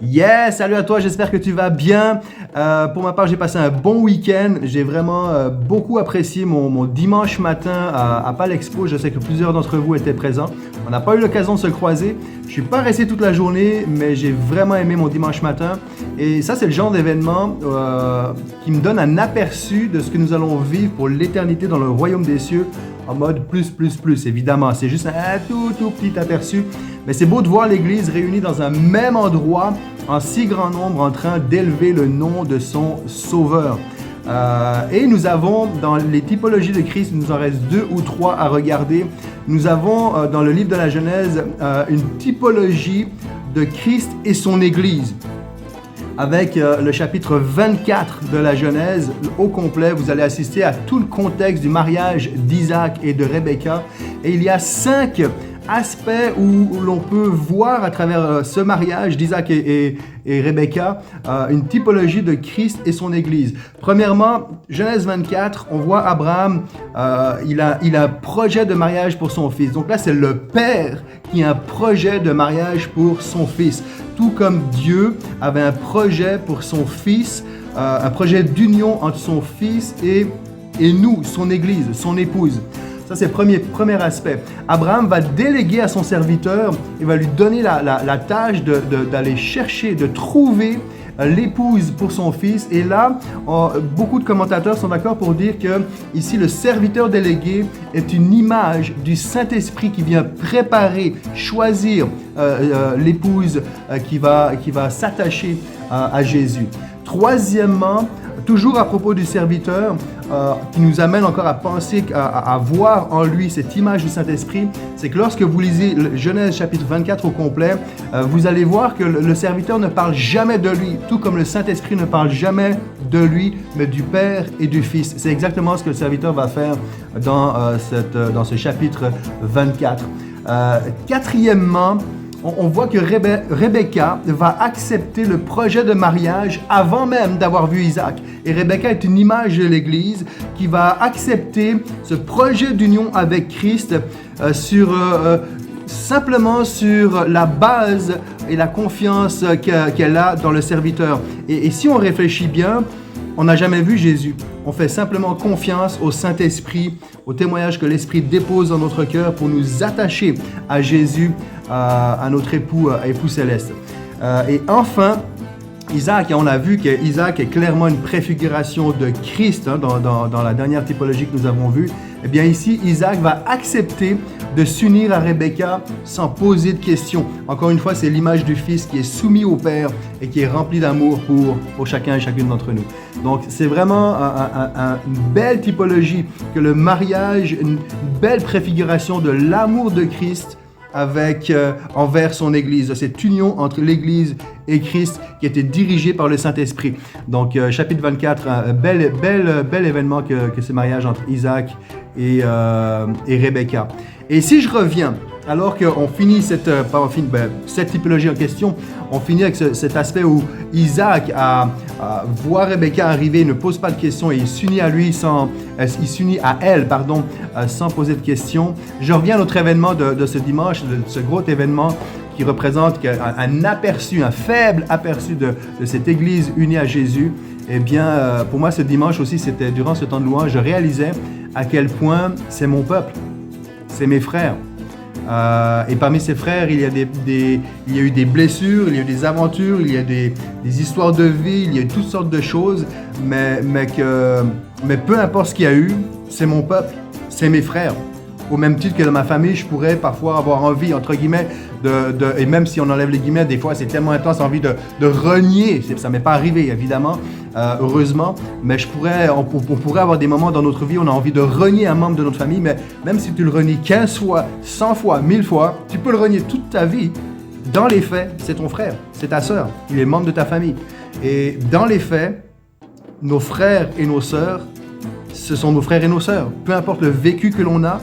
Yes, salut à toi, j'espère que tu vas bien. Pour ma part, j'ai passé un bon week-end. J'ai vraiment beaucoup apprécié mon dimanche matin à Palexpo. Je sais que plusieurs d'entre vous étaient présents. On n'a pas eu l'occasion de se croiser. Je ne suis pas resté toute la journée, mais j'ai vraiment aimé mon dimanche matin. Et ça, c'est le genre d'événement qui me donne un aperçu de ce que nous allons vivre pour l'éternité dans le royaume des cieux en mode plus. Évidemment, c'est juste un tout petit aperçu. Mais c'est beau de voir l'Église réunie dans un même endroit en si grand nombre en train d'élever le nom de son Sauveur. Et nous avons dans les typologies de Christ, il nous en reste 2 ou 3 à regarder. Nous avons dans le livre de la Genèse une typologie de Christ et son Église. Avec le chapitre 24 de la Genèse au complet, vous allez assister à tout le contexte du mariage d'Isaac et de Rebecca. Et il y a 5 aspects où l'on peut voir à travers ce mariage d'Isaac et Rebecca une typologie de Christ et son Église. Premièrement, Genèse 24, on voit Abraham, il a un projet de mariage pour son fils. Donc là, c'est le père qui a un projet de mariage pour son fils. Tout comme Dieu avait un projet pour son fils, un projet d'union entre son fils et nous, son Église, son épouse. Ça, c'est le premier aspect. Abraham va déléguer à son serviteur, il va lui donner la tâche d'aller chercher, de trouver l'épouse pour son fils. Et là, beaucoup de commentateurs sont d'accord pour dire que ici, le serviteur délégué est une image du Saint-Esprit qui vient préparer, choisir l'épouse qui va s'attacher à Jésus. Troisièmement, toujours à propos du serviteur, qui nous amène encore à penser, à voir en lui cette image du Saint-Esprit, c'est que lorsque vous lisez Genèse chapitre 24 au complet, vous allez voir que le serviteur ne parle jamais de lui, tout comme le Saint-Esprit ne parle jamais de lui, mais du Père et du Fils. C'est exactement ce que le serviteur va faire dans ce chapitre 24. Quatrièmement, on voit que Rebecca va accepter le projet de mariage avant même d'avoir vu Isaac. Et Rebecca est une image de l'Église qui va accepter ce projet d'union avec Christ simplement sur la base et la confiance qu'elle a dans le serviteur. Et si on réfléchit bien, on n'a jamais vu Jésus. On fait simplement confiance au Saint-Esprit, au témoignage que l'Esprit dépose dans notre cœur pour nous attacher à Jésus, à notre époux céleste. Et enfin, Isaac, on a vu qu'Isaac est clairement une préfiguration de Christ dans la dernière typologie que nous avons vue. Eh bien ici, Isaac va accepter de s'unir à Rebecca sans poser de questions. Encore une fois, c'est l'image du Fils qui est soumis au Père et qui est rempli d'amour pour chacun et chacune d'entre nous. Donc, c'est vraiment une belle typologie que le mariage, une belle préfiguration de l'amour de Christ envers son Église, cette union entre l'Église et Christ qui était dirigée par le Saint-Esprit. Donc, chapitre 24, un bel événement que ce mariage entre Isaac et Rebecca. Et si je reviens, alors qu'on finit cette typologie en question, on finit avec cet aspect où Isaac voit Rebecca arriver, il ne pose pas de questions et il s'unit à elle sans poser de questions. Je reviens à notre événement de ce dimanche, de ce gros événement qui représente un faible aperçu de cette Église unie à Jésus. Eh bien, pour moi, ce dimanche aussi, c'était durant ce temps de louange, je réalisais à quel point c'est mon peuple, c'est mes frères. Et parmi ces frères, il y a eu des blessures, il y a eu des aventures, il y a des histoires de vie, il y a eu toutes sortes de choses, mais peu importe ce qu'il y a eu, c'est mon peuple, c'est mes frères. Au même titre que dans ma famille, je pourrais parfois avoir envie, entre guillemets, et même si on enlève les guillemets, des fois c'est tellement intense, envie de renier. Ça ne m'est pas arrivé, évidemment, heureusement, mais on pourrait avoir des moments dans notre vie où on a envie de renier un membre de notre famille, mais même si tu le renies 15 fois, 100 fois, 1000 fois, tu peux le renier toute ta vie. Dans les faits, c'est ton frère, c'est ta sœur, il est membre de ta famille. Et dans les faits, nos frères et nos sœurs, ce sont nos frères et nos sœurs. Peu importe le vécu que l'on a,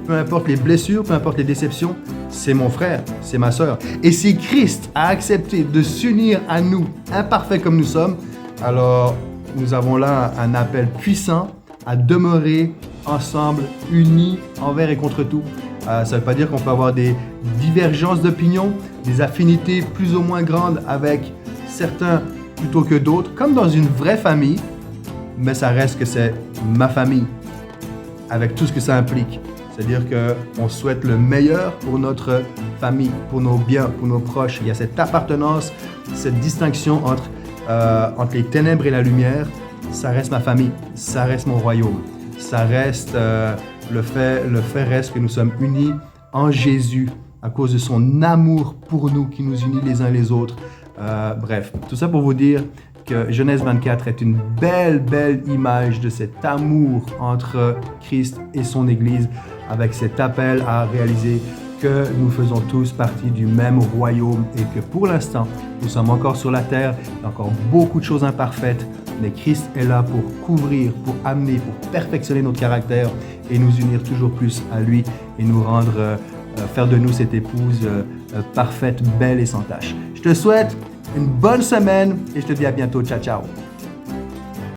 peu importe les blessures, peu importe les déceptions, c'est mon frère, c'est ma sœur. Et si Christ a accepté de s'unir à nous, imparfaits comme nous sommes, alors nous avons là un appel puissant à demeurer ensemble, unis envers et contre tout, Ça ne veut pas dire qu'on peut avoir des divergences d'opinion, des affinités plus ou moins grandes avec certains plutôt que d'autres, comme dans une vraie famille, mais ça reste que c'est ma famille, avec tout ce que ça implique. C'est-à-dire qu'on souhaite le meilleur pour notre famille, pour nos biens, pour nos proches. Il y a cette appartenance, cette distinction entre les ténèbres et la lumière. Ça reste ma famille, ça reste mon royaume. Ça reste, le fait reste que nous sommes unis en Jésus à cause de son amour pour nous qui nous unit les uns les autres. Bref, tout ça pour vous dire que Genèse 24 est une belle image de cet amour entre Christ et son Église, avec cet appel à réaliser que nous faisons tous partie du même royaume et que pour l'instant, nous sommes encore sur la terre, il y a encore beaucoup de choses imparfaites, mais Christ est là pour couvrir, pour amener, pour perfectionner notre caractère et nous unir toujours plus à lui et nous rendre, faire de nous cette épouse parfaite, belle et sans tache. Je te souhaite une bonne semaine et je te dis à bientôt. Ciao, ciao!